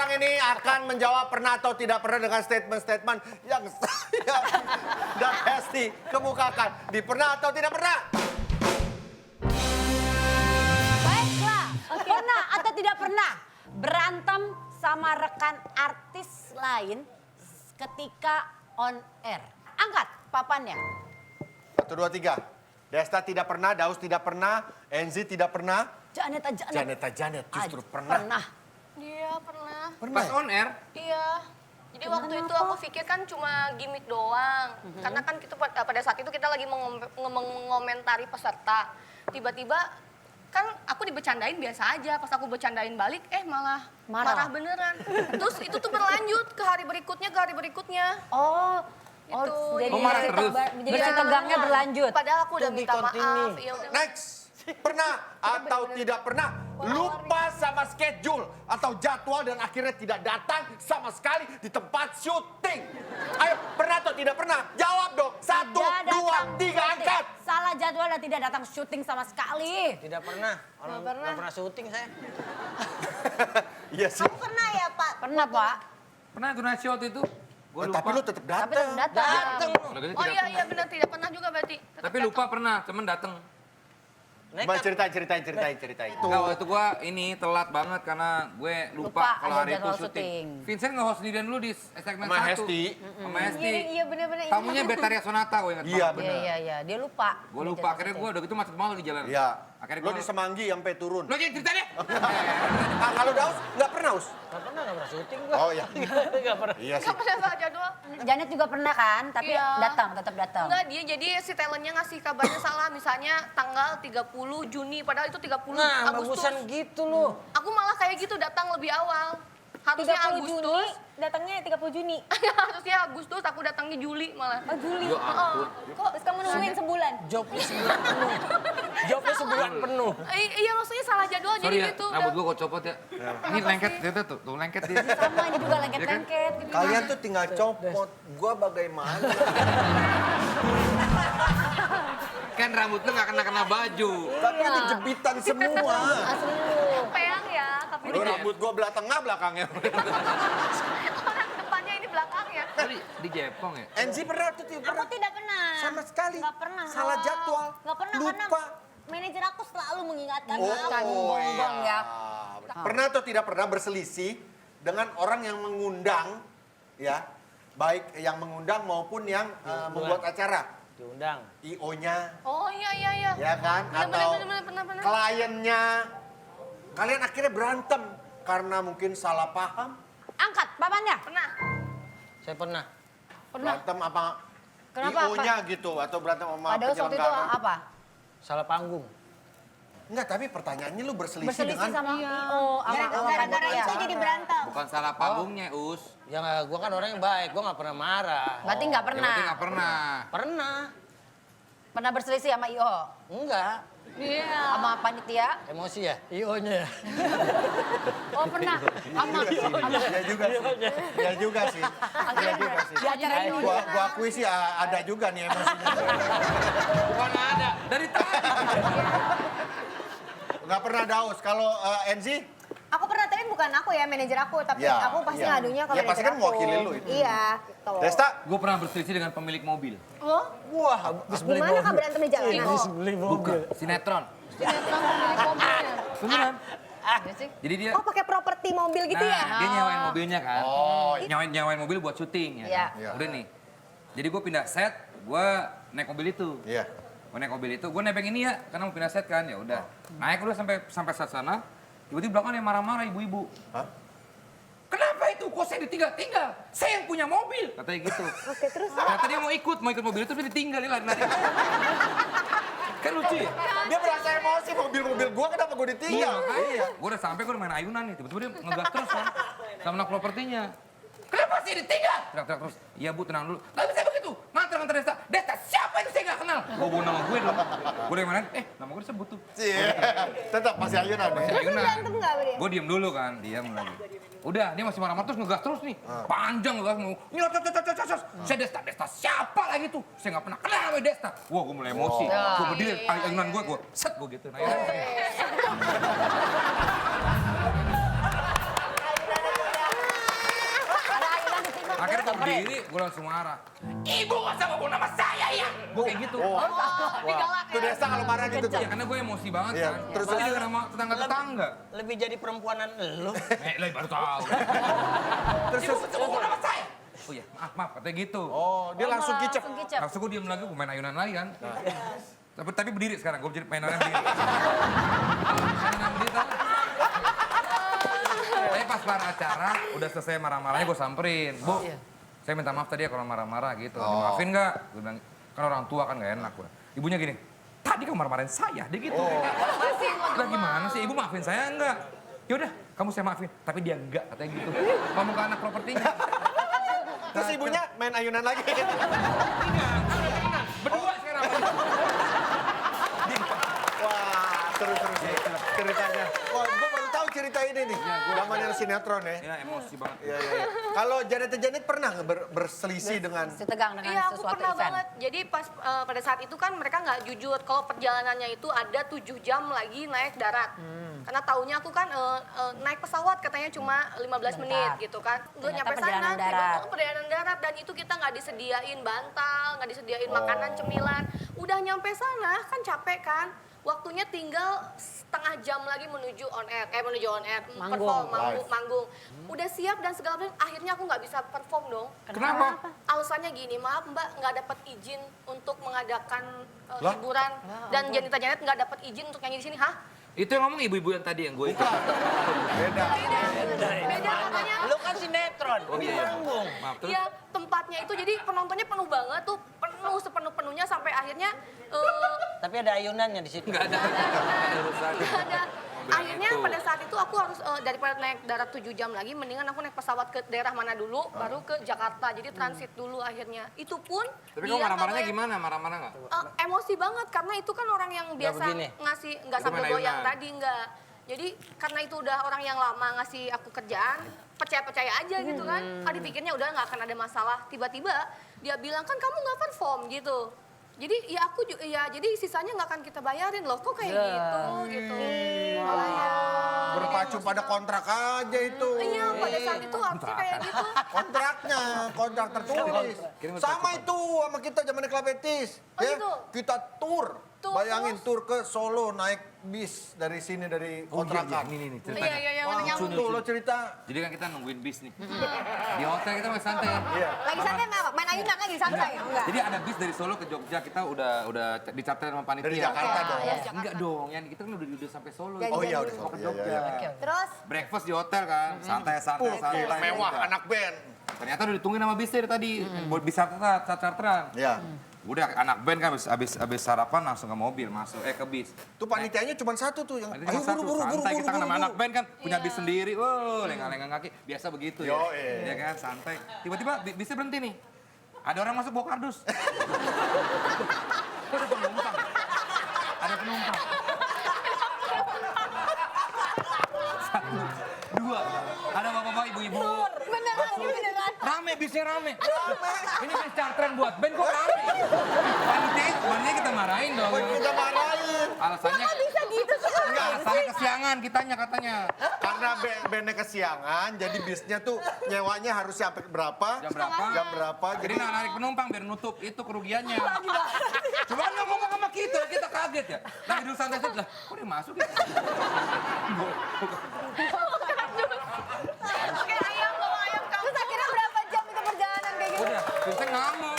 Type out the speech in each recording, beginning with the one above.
orang ini akan menjawab pernah atau tidak pernah dengan statement-statement yang saya dan Hesti kemukakan. Di pernah atau tidak pernah? Baiklah, pernah atau tidak pernah berantem sama rekan artis lain ketika on air? Angkat papannya. 1, 2, 3. Desta tidak pernah, Daus tidak pernah, Enzi tidak pernah. Janet justru pernah. Iya, pernah. Pas on air? Iya. Jadi waktu itu aku pikir kan cuma gimmick doang. Karena kan kita pada saat itu kita lagi mengomentari peserta. Tiba-tiba kan aku dibercandain biasa aja. Pas aku bercandain balik, malah marah beneran. Terus itu tuh berlanjut ke hari berikutnya. Oh, Itu. jadi marah terus? bersih tegangnya berlanjut. Padahal aku udah minta maaf. Ya udah. Next. Pernah atau tidak pernah lupa sama schedule atau jadwal dan akhirnya tidak datang sama sekali di tempat syuting. Ayo, pernah atau tidak pernah? Jawab dong. 1, 2, 3, angkat. Salah jadwal dan tidak datang syuting sama sekali. Tidak pernah. Orang nggak pernah syuting saya. Iya sih. Kamu pernah ya, Pak? Pernah, Pak. Pernah tuh nasi waktu itu? Gue lupa. Tapi lu tetap Tapi datang. tetap datang. Udah gitu Oh tidak iya benar tidak pernah juga berarti. Tetap Tapi lupa pernah, cuman dateng. Coba ceritain. Nah, waktu itu gue ini telat banget karena gue lupa ada kalau hari itu jadwal syuting. syuting. Vincent nge-host sendirian dulu di segmen Sama 1. Hesti. Sama Hesti. Iya benar-benar. Tamunya Betaria Sonata, gue ingat Iya, banget. benar. Iya, dia lupa. Gue lupa, akhirnya gue udah gitu macet banget di jalan. Iya. Akhirnya Lo gue... di Semanggi sampai turun. Lo jadi cerita deh. Kalau Daus nggak pernah, Us? Nggak pernah syuting gua. Oh iya. Nggak pernah. Iya sih. Nggak pernah salah jadwal. Janet juga pernah kan, tapi Iya. tetap datang. Enggak, dia jadi si talentnya ngasih kabarnya salah. Misalnya tanggal 30 Juni, padahal itu 30 Nah, Agustus. bagusan gitu loh. Aku malah kayak gitu datang lebih awal. Harusnya 30 Juni, Agustus. datangnya 30 Juni. Harusnya Agustus, aku datangnya Juli malah. Oh Juli. Ya ampun. Kok terus kamu nungguin sebulan? Jobnya sebulan penuh. Jobnya sebulan penuh. Iya maksudnya salah jadwal Sorry jadi ya, gitu. rambut gue kok copot ya. Ini lengket, ternyata tuh lengket dia. Sama ini juga lengket-lengket. Gitu. Kalian tuh tinggal copot. Gua bagaimana? Kan rambut lu gak kena baju. Tapi ini jebitan semua. Peang ya, tapi Lu rambut gua belah tengah belakangnya. orang depannya ini belakangnya. Tadi di Jepang ya? Enzi pernah tuh tidak Aku tidak pernah. Sama sekali. Nggak pernah. Salah jadwal. Nggak pernah karena Lupa. manajer aku selalu mengingatkan Oh, aku. Bang, ya. Pernah atau tidak pernah berselisih dengan orang yang mengundang, ya, baik yang mengundang maupun yang membuat acara, Diundang. IO-nya, Oh iya. ya kan, atau Benar. kliennya, kalian akhirnya berantem karena mungkin salah paham, Angkat papannya. Pernah. Saya pernah. berantem apa Kenapa, IO-nya gitu, atau berantem sama Pada waktu itu penyelenggara. apa? Salah panggung. Enggak, tapi pertanyaannya lu berselisih, Berselisih dengan sama IO. Gara-gara itu jadi berantem. Bukan salah panggungnya, Us. Ya gua kan orang yang baik, gua nggak pernah marah. Berarti nggak Ya, pernah. berarti gak pernah. Pernah. Pernah berselisih sama IO? Enggak. Sama panitia? Emosi ya? IO-nya ya? Oh pernah. Sama. Ya juga sih. Ya juga sih. Ya juga sih. Di acara ini. Gua akui sih ada juga nih emosinya. Bukan ada. Dari tadi. Nggak pernah Daus. Kalau Enzi? Aku pernah, tapi bukan aku ya, manajer aku. Tapi Ya, aku pasti iya. ngadunya ke Ya, manajer pasti kan aku. mewakili lu itu. Iya, gitu. Desta? Gue pernah berselisih dengan pemilik mobil. Oh, Wah, habis beli gimana mobil. kah berantem di jalanan? Habis beli mobil. Bukan, sinetron. Beneran. Jadi dia... Oh, pakai properti mobil gitu ya? Nah, dia nyewain mobilnya kan. Oh, Nyewain mobil buat syuting ya. Iya. Iya. Udah nih. Jadi gue pindah set, gue naik mobil itu. Iya. Gue naik mobil itu, gue nebeng ini ya, karena mau pindah set kan, ya udah. Naik udah sampai set sana, tiba-tiba belakang dia marah-marah ibu-ibu. Hah? Kenapa itu? Kok saya ditinggal-tinggal? Saya yang punya mobil. Katanya gitu. Oke, terus? Ternyata dia mau ikut mobil itu, dia ditinggal, dia lari-lari. Kan lucu ya? Dia merasa emosi, mobil-mobil gua kenapa gua ditinggal? Iya. Gue udah sampai, gue udah main ayunan nih, tiba-tiba dia ngegas terus kan. Sama anak propertinya. Kenapa sih ditinggal? Teriak-teriak terus. Iya bu, tenang dulu. Gak bisa begitu. Nganter Desta. Desta, siapa itu saya gak kenal? Gue bawa nama gue dong. Gue udah main, nama gue disebut tuh. Iya. Tetap masih ayunan ya. Terus lu berantem nggak sama dia? Gue diem dulu kan, diam lagi. Udah, dia masih marah-marah terus ngegas terus nih. Panjang ngegas mau. Saya Desta, siapa lagi tuh? Saya gak pernah kenal sama Desta. Wah, gue mulai emosi. Gue berdiri, ayunan gue set gue gitu. Nah, gue langsung marah. Ibu gak usah ngomong nama saya ya. Gue kayak gitu. Itu Desa kalau marah gitu tuh. Iya, karena gue emosi banget Iya, kan. terus- Apalagi dengan sama tetangga-tetangga. Lebih jadi perempuanan lu. Lah baru tahu. Terus Ibu gak usah ngomong nama saya. Oh iya, maaf, katanya gitu. oh, dia langsung kicep. Langsung kicep. Langsung gue diem lagi, gue main ayunan lagi kan. Tapi berdiri sekarang, gue jadi main ayunan berdiri. Ayunan berdiri tau. Tapi pas kelar acara, udah selesai marah-marahnya gue samperin. Bu, saya minta maaf tadi ya kalau marah-marah gitu. Maafin nggak? Gue bilang, kan orang tua kan nggak enak. Gue. Ibunya gini, tadi kamu marah-marahin saya, dia gitu. Lah gimana sih, ibu maafin saya enggak? Yaudah, kamu saya maafin, tapi dia enggak, katanya gitu. Ngomong ke anak propertinya. Terus ibunya main ayunan lagi. Berdua sekarang. Wah, terus ceritanya. Wah, gue baru tahu cerita ini nih. Zamannya sinetron ya. Ya emosi banget. Iya. Kalau Janet pernah nggak berselisih dengan Setegang dengan Iya, aku sesuatu pernah event. banget. Jadi pas pada saat itu kan mereka nggak jujur kalau perjalanannya itu ada 7 jam lagi naik darat. Karena taunya aku kan naik pesawat katanya cuma 15 menit gitu kan. Udah Ternyata nyampe sana, perjalanan darat. tiba-tiba perjalanan darat dan itu kita nggak disediain bantal, nggak disediain makanan cemilan. Udah nyampe sana kan capek kan. Waktunya tinggal setengah jam lagi menuju on air, perform, manggung. Udah siap dan segala macam, akhirnya aku nggak bisa perform dong. Kenapa? Alasannya gini, maaf Mbak, nggak dapat izin untuk mengadakan hiburan dan Janita Janet nggak dapat izin untuk nyanyi di sini, hah? Itu yang ngomong ibu-ibu yang tadi yang gue ikut. beda. Beda katanya. Lu kan sinetron, Oh, di iya. panggung. Maaf, terus? Iya, tempatnya itu jadi penontonnya penuh banget tuh, penuh sepenuh-penuhnya sampai akhirnya Tapi ada ayunannya di situ. Nggak ada. nggak ada. Akhirnya pada saat itu aku harus daripada naik darat 7 jam lagi, mendingan aku naik pesawat ke daerah mana dulu, baru ke Jakarta. Jadi transit dulu akhirnya. Itu pun Tapi dia kok marah-marahnya nggak gimana? Marah-marah nggak? emosi banget karena itu kan orang yang biasa begini. ngasih nggak Itu sampai main goyang ayunan. tadi nggak. Jadi karena itu udah orang yang lama ngasih aku kerjaan, percaya aja gitu kan. Tadi pikirnya udah nggak akan ada masalah. Tiba-tiba dia bilang kan kamu nggak perform gitu. Jadi ya aku juga ya jadi sisanya nggak akan kita bayarin loh. Kok kayak gitu. Makanya. Berpacu pada kontrak aja itu. Iya pada saat itu harusnya kayak gitu. Kontrak tertulis. Sama itu sama kita zaman Klapetis. Oh, gitu? Kita tur. Tur, Bayangin terus? tur ke Solo naik bis dari sini dari kontrakan. Ini ceritanya. Iya Wah, mana nyambung. tuh lo cerita. Jadi kan kita nungguin bis nih. Di hotel kita masih santai. Iya. Lagi santai apa? Main ayunan lagi santai? Enggak. Jadi ada bis dari Solo ke Jogja, kita udah dicatat sama panitia. Dari Jakarta dong. Enggak dong, yang kita kan udah sampai Solo. Oh iya udah. Mau ke Iya, Jogja. iya. Terus? Breakfast di hotel kan, santai. Mewah anak band. Ternyata udah ditungguin sama bis dari tadi, buat bis charteran. Iya. Udah anak band kan habis sarapan langsung ke mobil, masuk ke bis. Tuh panitianya cuma satu tuh yang Nanti ayo cuma satu, buru. santai kita kan sama anak band kan punya Iya. bis sendiri, lengang-lengang kaki, biasa begitu ya. Yoi. Ya kan, santai. Tiba-tiba bisnya berhenti nih. Ada orang masuk bawa kardus. Ada penumpang. Ada penumpang. Satu, dua. Ada bapak-bapak, ibu-ibu. Beneran, ini beneran. Rame, bisnya rame. Ini bis charteran buat band kok rame. Panitianya kita marahin dong. Kita marahin. Alasannya Bisa gitu sih. alasannya kesiangan kitanya katanya. Karena bandnya kesiangan, jadi bisnya tuh nyewanya harus sampai berapa? Jam berapa? Jam berapa? Jadi narik penumpang biar nutup itu kerugiannya. Cuma nggak ngomong sama kita kaget ya. Lagi duduk santai lah, kok dia masuk ya? Oke ayam bawa ayam kamu. Terus akhirnya berapa jam itu perjalanan kayak gitu? Udah, terus ngamuk.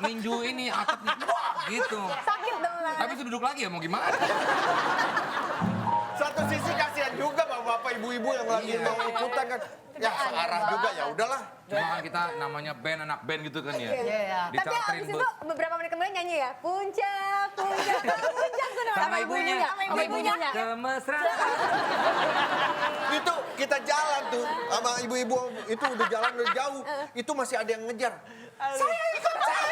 Ninju ini atap nih, wah gitu. Sakit dong lah. Tapi sudah duduk lagi ya mau gimana? Satu sisi kasihan juga bapak-bapak ibu-ibu yang lagi Iya. mau ikutan kan. Ya searah juga ya udahlah. Cuma kan kita namanya band, anak band gitu kan ya. Iya. Tapi Dicarterin abis bus. itu beberapa menit kemudian nyanyi ya. Puncak tuh Sama ibunya. Sama ibunya. Kemesraan. Itu kita jalan tuh sama ibu-ibu itu udah jalan udah jauh. Itu masih ada yang ngejar. Saya ikut saya.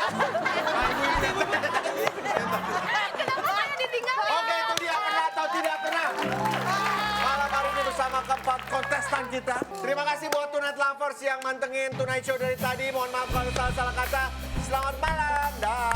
Kenapa saya ditinggal? Oke itu dia pernah atau tidak pernah. Malam hari ini bersama keempat kontestan kita. Terima kasih buat Tonight Lovers yang mantengin Tonight Show dari tadi. Mohon maaf kalau salah-salah kata. Selamat malam. Dah.